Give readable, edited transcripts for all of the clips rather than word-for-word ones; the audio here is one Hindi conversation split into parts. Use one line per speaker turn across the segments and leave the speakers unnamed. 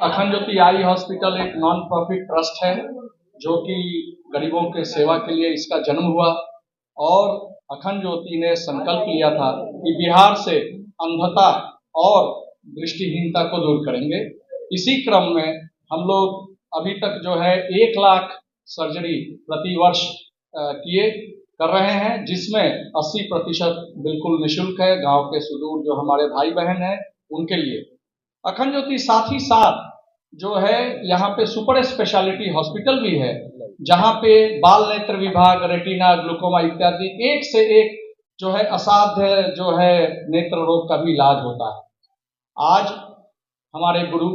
अखंड ज्योति आई हॉस्पिटल एक नॉन प्रॉफिट ट्रस्ट है जो कि गरीबों के सेवा के लिए इसका जन्म हुआ और अखंड ज्योति ने संकल्प लिया था कि बिहार से अंधता और दृष्टिहीनता को दूर करेंगे। इसी क्रम में हम लोग अभी तक जो है 1 लाख सर्जरी प्रति वर्ष कर रहे हैं, जिसमें 80% बिल्कुल निःशुल्क है। गांव के सुदूर जो हमारे भाई बहन हैं उनके लिए अखंड ज्योति साथ ही साथ जो है यहाँ पे सुपर स्पेशलिटी हॉस्पिटल भी है, जहाँ पे बाल नेत्र विभाग, रेटिना, ग्लूकोमा इत्यादि एक से एक जो है असाध्य जो है नेत्र रोग का भी इलाज होता है। आज हमारे गुरु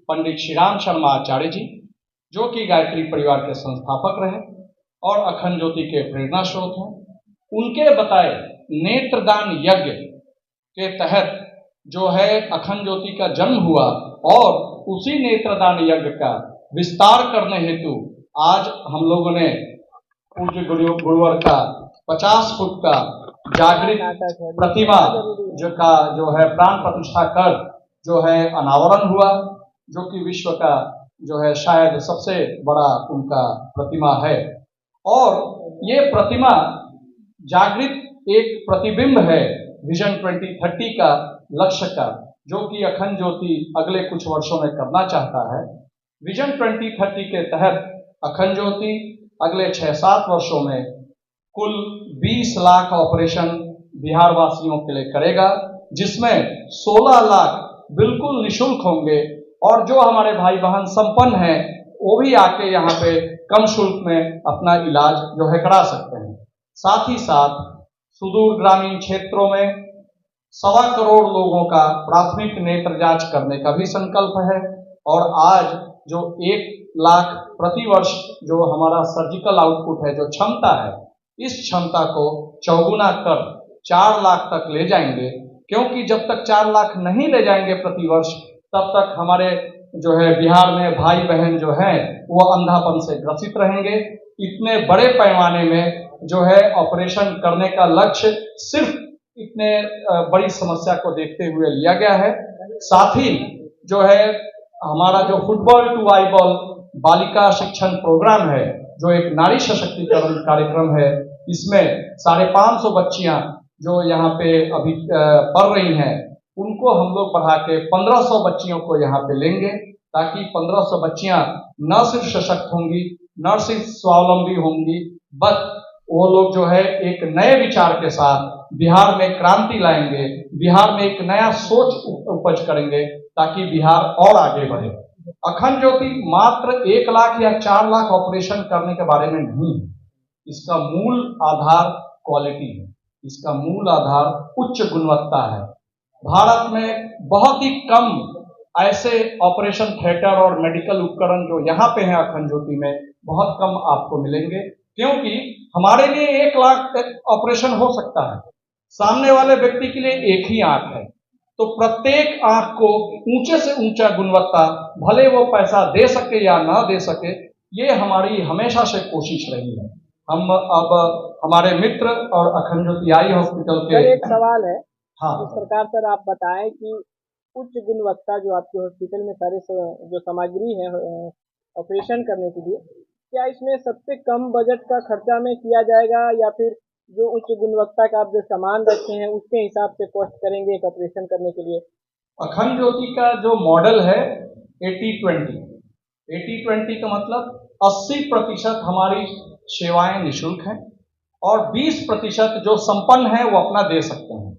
पंडित श्री राम शर्मा आचार्य जी, जो कि गायत्री परिवार के संस्थापक रहे और अखंड ज्योति के प्रेरणा स्रोत हैं, उनके बताए नेत्रदान यज्ञ के तहत जो है अखंड ज्योति का जन्म हुआ और उसी नेत्रदान यज्ञ का विस्तार करने हेतु आज हम लोगों ने पूज्य गुरुवर का 50 फुट का जागृत प्रतिमा जो है प्राण प्रतिष्ठा कर जो है अनावरण हुआ, जो कि विश्व का जो है शायद सबसे बड़ा उनका प्रतिमा है। और ये प्रतिमा जागृत एक प्रतिबिंब है विजन 2030 का लक्ष्य का, जो कि अखंड ज्योति अगले कुछ वर्षों में करना चाहता है। विजन 2030 के तहत अखंड ज्योति अगले 6-7 वर्षों में कुल 20 लाख ऑपरेशन बिहार वासियों के लिए करेगा, जिसमें 16 लाख बिल्कुल निःशुल्क होंगे और जो हमारे भाई बहन संपन्न हैं वो भी आके यहाँ पे कम शुल्क में अपना इलाज जो है करा सकते हैं। साथ ही साथ सुदूर ग्रामीण क्षेत्रों में 1.25 करोड़ लोगों का प्राथमिक नेत्र जांच करने का भी संकल्प है और आज जो 1 लाख प्रति वर्ष जो हमारा सर्जिकल आउटपुट है, जो क्षमता है, इस क्षमता को चौगुना कर 4 लाख तक ले जाएंगे, क्योंकि जब तक 4 लाख नहीं ले जाएंगे प्रति वर्ष तब तक हमारे जो है बिहार में भाई बहन जो हैं वो अंधापन से ग्रसित रहेंगे। इतने बड़े पैमाने में जो है ऑपरेशन करने का लक्ष्य सिर्फ इतने बड़ी समस्या को देखते हुए लिया गया है। साथ ही जो है हमारा जो फुटबॉल टू आईबॉल बालिका शिक्षण प्रोग्राम है, जो एक नारी सशक्तिकरण कार्यक्रम है, इसमें 550 बच्चियां जो यहाँ पे अभी पढ़ रही हैं, उनको हम लोग बढ़ा के 1500 बच्चियों को यहाँ पे लेंगे, ताकि 1500 बच्चियां न सिर्फ सशक्त होंगी, न सिर्फ स्वावलंबी होंगी, बट वो लोग जो है एक नए विचार के साथ बिहार में क्रांति लाएंगे, बिहार में एक नया सोच उपज करेंगे, ताकि बिहार और आगे बढ़े। अखंड ज्योति मात्र 1 लाख या 4 लाख ऑपरेशन करने के बारे में नहीं है। इसका मूल आधार क्वालिटी है, इसका मूल आधार उच्च गुणवत्ता है। भारत में बहुत ही कम ऐसे ऑपरेशन थिएटर और मेडिकल उपकरण जो यहाँ पे हैं अखंड ज्योति में, बहुत कम आपको मिलेंगे, क्योंकि हमारे लिए 1 लाख ऑपरेशन हो सकता है, सामने वाले व्यक्ति के लिए एक ही आंख है, तो प्रत्येक आंख को ऊंचे से ऊंचा गुणवत्ता, भले वो पैसा दे सके या ना दे सके, ये हमारी हमेशा से कोशिश रही है। हम अब हमारे मित्र और अखंड ज्योति आई हॉस्पिटल के
एक सवाल है।
हाँ,
इस प्रकार सर आप बताएं कि उच्च गुणवत्ता जो आपके हॉस्पिटल में सारे जो सामग्री है ऑपरेशन करने के लिए, क्या इसमें सबसे कम बजट का खर्चा में किया जाएगा या फिर जो उच्च गुणवत्ता का आप जो सामान रखे हैं उसके हिसाब से कॉस्ट करेंगे एक ऑपरेशन करने के लिए?
अखंड ज्योति का जो मॉडल है 80-20 का मतलब 80% हमारी सेवाएं निःशुल्क हैं और 20% जो संपन्न है वो अपना दे सकते हैं।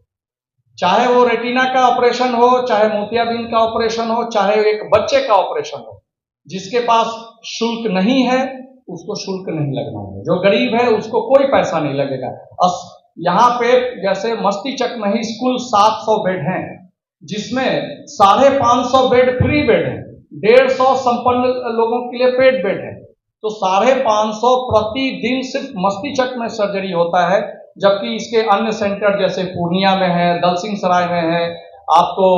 चाहे वो रेटिना का ऑपरेशन हो, चाहे मोतियाबिंद का ऑपरेशन हो, चाहे एक बच्चे का ऑपरेशन हो, जिसके पास शुल्क नहीं है उसको शुल्क नहीं लगना है, जो गरीब है उसको कोई पैसा नहीं लगेगा। यहाँ पे जैसे मस्तीचक में ही कुल 700 बेड हैं, जिसमें 550 बेड फ्री बेड है, 150 संपन्न लोगों के लिए पेड बेड है, तो 550 प्रतिदिन सिर्फ मस्तीचक में सर्जरी होता है, जबकि इसके अन्य सेंटर जैसे पूर्णिया में है, दलसिंह सराय में है, आपको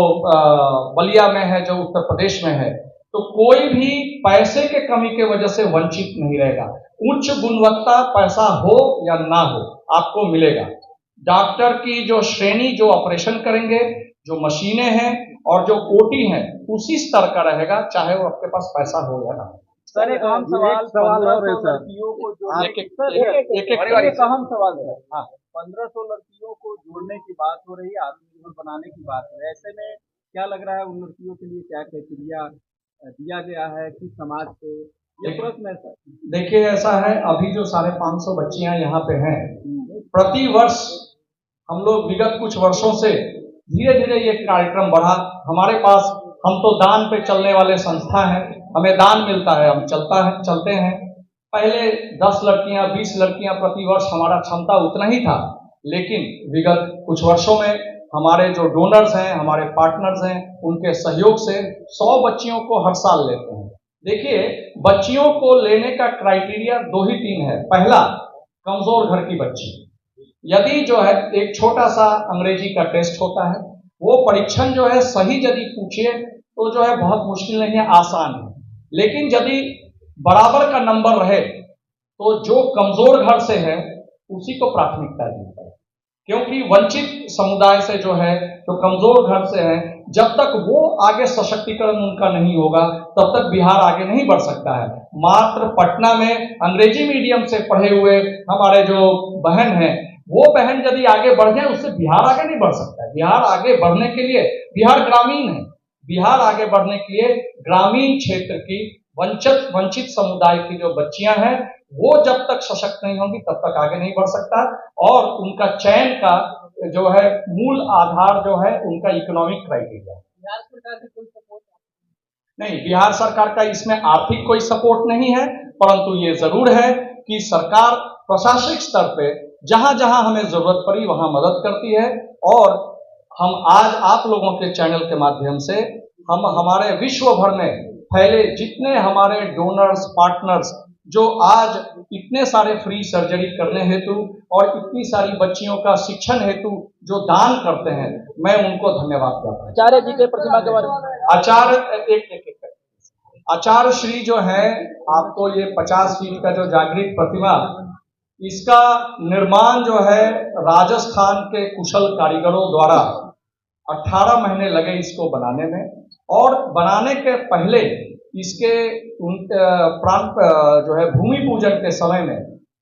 बलिया में है, जो उत्तर प्रदेश में है, तो कोई भी पैसे के कमी के वजह से वंचित नहीं रहेगा। उच्च गुणवत्ता पैसा हो या ना हो आपको मिलेगा। डॉक्टर की जो श्रेणी जो ऑपरेशन करेंगे, जो मशीनें हैं, और जो कोटी है उसी स्तर का रहेगा, चाहे वो आपके पास पैसा हो या ना।
सर एक अहम सवाल, 1500 लड़कियों को एक अहम सवाल है। हाँ, 1500 लड़कियों को जोड़ने की बात हो रही है, आत्मनिर्भर बनाने की बात है। ऐसे में क्या लग रहा है उन लड़कियों के लिए क्या क्राइटेरिया दिया गया है कि समाज से, ये प्रश्न है सर।
देखिए ऐसा है, अभी जो 550 बच्चियां यहाँ पे हैं, प्रति वर्ष हम लोग विगत कुछ वर्षों से धीरे धीरे ये कार्यक्रम बढ़ा। हमारे पास, हम तो दान पे चलने वाले संस्था हैं, हमें दान मिलता है, हम चलते हैं। पहले 10 लड़कियां 20 लड़कियां प्रति वर्ष हमारा क्षमता उतना ही था, लेकिन विगत कुछ वर्षों में हमारे जो डोनर्स हैं, हमारे पार्टनर्स हैं, उनके सहयोग से 100 बच्चियों को हर साल लेते हैं। देखिए, बच्चियों को लेने का क्राइटेरिया 2 ही 3 है। पहला, कमजोर घर की बच्ची, यदि जो है एक छोटा सा अंग्रेजी का टेस्ट होता है, वो परीक्षण जो है सही यदि पूछिए तो जो है बहुत मुश्किल नहीं है, आसान है। लेकिन यदि बराबर का नंबर रहे तो जो कमजोर घर से है उसी को प्राथमिकता दी जाए, क्योंकि वंचित समुदाय से जो है, जो कमजोर घर से है, जब तक वो आगे सशक्तिकरण उनका नहीं होगा तब तक बिहार आगे नहीं बढ़ सकता है। मात्र पटना में अंग्रेजी मीडियम से पढ़े हुए हमारे जो बहन हैं, वो बहन यदि आगे बढ़ जाए उससे बिहार आगे नहीं बढ़ सकता है। बिहार आगे बढ़ने के लिए, बिहार ग्रामीण है, बिहार आगे बढ़ने के लिए ग्रामीण क्षेत्र की वंचित समुदाय की जो बच्चियां हैं वो जब तक सशक्त नहीं होंगी तब तक आगे नहीं बढ़ सकता। और उनका चयन का जो है मूल आधार जो है उनका इकोनॉमिक क्राइटेरिया।
बिहार सरकार से कोई सपोर्ट
नहीं, बिहार सरकार का इसमें आर्थिक कोई सपोर्ट नहीं है, परंतु ये जरूर है कि सरकार प्रशासनिक स्तर पे जहां जहां हमें जरूरत पड़ी वहां मदद करती है। और हम आज आप लोगों के चैनल के माध्यम से हम हमारे विश्व भर में फैले जितने हमारे डोनर्स, पार्टनर्स जो आज इतने सारे फ्री सर्जरी करने हेतु और इतनी सारी बच्चियों का शिक्षण हेतु जो दान करते हैं, मैं उनको धन्यवाद देता हूं।
आचार्य जी के प्रतिमा के बारे में
आचार्य श्री जो है, आपको ये 50 फीट का जो जागृत प्रतिमा, इसका निर्माण जो है राजस्थान के कुशल कारीगरों द्वारा 18 महीने लगे इसको बनाने में। और बनाने के पहले इसके प्रांत जो है भूमि पूजन के समय में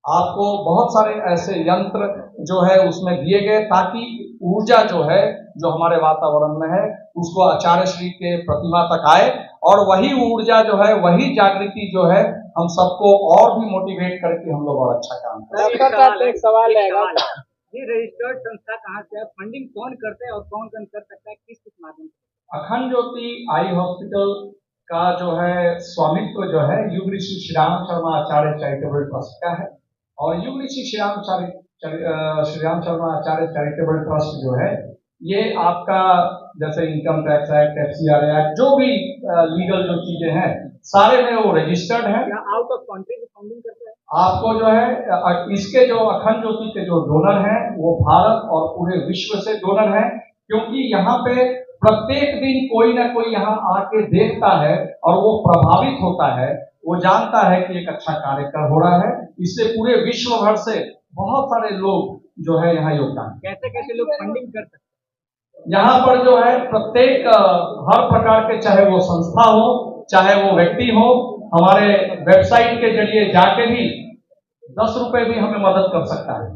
आपको बहुत सारे ऐसे यंत्र जो है उसमें दिए गए, ताकि ऊर्जा जो है जो हमारे वातावरण में है उसको आचार्य श्री के प्रतिमा तक आए, और वही ऊर्जा जो है, वही जागृति जो है हम सबको और भी मोटिवेट करके हम लोग और अच्छा काम करें।
एक सवाल रहेगा, ये रजिस्टर्ड संस्था कहाँ से है, फंडिंग कौन करते हैं और कौन कौन कर सकता है, किस माध्यम से?
अखंड ज्योति आई हॉस्पिटल का जो है स्वामित्व जो है युग ऋषि श्री राम शर्मा आचार्य चैरिटेबल ट्रस्ट का है। और युग ऋषि श्री राम शर्मा आचार्य चैरिटेबल ट्रस्ट जो है, ये आपका जैसे income tax act, FCRA act, जो भी लीगल जो चीजें हैं सारे में वो रजिस्टर्ड है।
आउट ऑफ कंट्री की फंडिंग करते हैं।
आपको जो है इसके जो अखंड ज्योति के जो डोनर हैं वो भारत और पूरे विश्व से डोनर हैं, क्योंकि यहाँ पे प्रत्येक दिन कोई ना कोई यहाँ आके देखता है और वो प्रभावित होता है, वो जानता है कि एक अच्छा कार्यक्रम हो रहा है। इससे पूरे विश्व भर से बहुत सारे लोग जो है यहाँ योगदान।
कैसे कैसे लोग फंडिंग कर सकते हैं?
यहाँ पर जो है प्रत्येक हर प्रकार के, चाहे वो संस्था हो चाहे वो व्यक्ति हो, हमारे वेबसाइट के जरिए जाके भी 10 रुपए भी हमें मदद कर सकता है।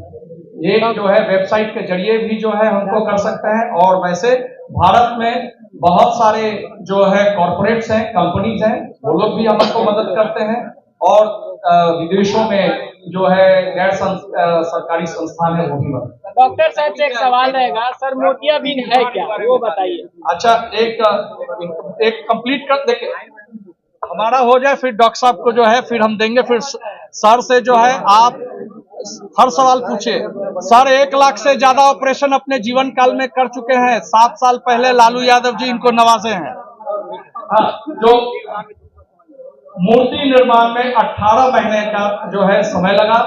एक जो है वेबसाइट के जरिए भी जो है हमको कर सकता है। और वैसे भारत में बहुत सारे जो है कॉर्पोरेट्स हैं, कंपनीज हैं, वो लोग भी हमको मदद करते हैं। और विदेशों में जो है गैर सरकारी संस्थान है वो भी मदद।
डॉक्टर साहब से एक सवाल रहेगा, सर मोतियाबिंद है क्या, वो बताइए।
अच्छा, एक कंप्लीट कर देखिए, हमारा हो जाए फिर डॉक्टर साहब को जो है फिर हम देंगे। फिर सर से जो है आप हर सवाल पूछिए। सर 1 लाख से ज्यादा ऑपरेशन अपने जीवन काल में कर चुके हैं। 7 साल पहले लालू यादव जी इनको नवाजे हैं। जो मूर्ति निर्माण में 18 महीने का जो है समय लगा,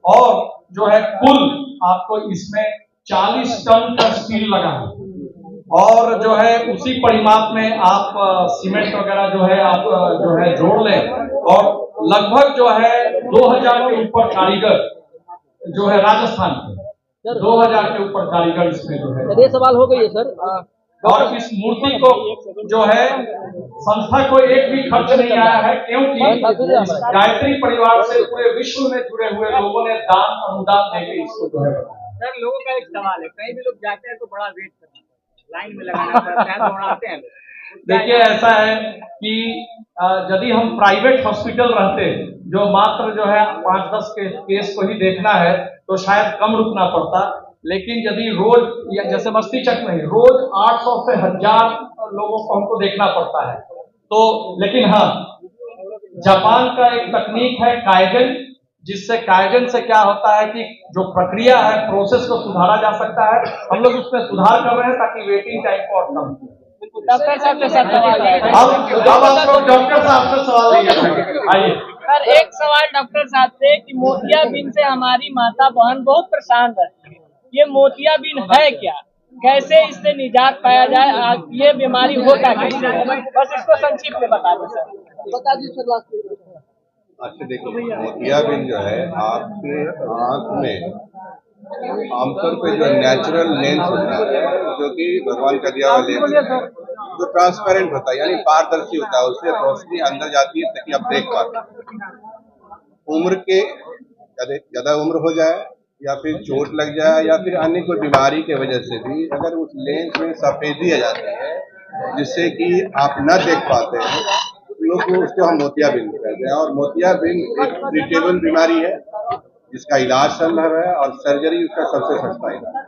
और जो है कुल आपको इसमें 40 टन का स्टील लगा, और जो है उसी परिमाप में आप सीमेंट वगैरह जो है आप जो है जोड़ लें, और लगभग जो है 2000 के ऊपर कारीगर जो है राजस्थान के 2000 के ऊपर कारीगर इसमें जो है।
ये सवाल हो गई है सर।
और इस मूर्ति को जो है संस्था को एक भी खर्च नहीं आया है, क्योंकि इस गायत्री परिवार से पूरे विश्व में जुड़े हुए लोगों ने दान अनुदान देकर इसको जो है बनाया।
सर, लोगों का एक सवाल है, कहीं भी लोग जाते हैं तो बड़ा वेट करना पड़ता है, लाइन में लगाना पड़ता है, दौड़ाते हैं।
देखिए, ऐसा है कि यदि हम प्राइवेट हॉस्पिटल रहते जो मात्र जो है 5-10 केस को ही देखना है तो शायद कम रुकना पड़ता, लेकिन यदि रोज या जैसे मस्तीचक में रोज 800 से 1000 लोगों को हमको देखना पड़ता है, तो लेकिन हाँ, जापान का एक तकनीक है काइजन, जिससे काइजन से क्या होता है कि जो प्रक्रिया है, प्रोसेस को सुधारा जा सकता है। हम लोग उसमें सुधार कर रहे हैं ताकि वेटिंग टाइम को और कम हो।
डॉक्टर साहब के साथ सवाल है।
अब आप लोग डॉक्टर साहब से सवाल आइए।
सर, एक सवाल डॉक्टर साहब से कि मोतियाबिंद से हमारी माता बहन बहुत परेशान रहती है, ये मोतियाबिंद है क्या, कैसे इससे निजात पाया जाए, ये बीमारी होता कैसे, बस इसको संक्षिप्त में बता दें सर। बता दीजिए सर।
अच्छा देखिए, मोतियाबिंद जो है आपके आँख में आमतौर पे जो नेचुरल लेंस होता है, जो कि भगवान का दिया हुआ लेंस है, जो ट्रांसपेरेंट होता है यानी पारदर्शी होता है, उससे रोशनी अंदर जाती है ताकि आप देख पाते। उम्र के ज्यादा उम्र हो जाए या फिर चोट लग जाए या फिर अन्य कोई बीमारी की वजह से भी अगर उस लेंस में सफेदी आ जाती है जिससे कि आप न देख पाते हैं, लोग उसको हम मोतियाबिंद कहते हैं। और मोतियाबिंद एक ट्रीटेबल बीमारी है जिसका इलाज संभव है और सर्जरी उसका सबसे सस्ता इलाज है।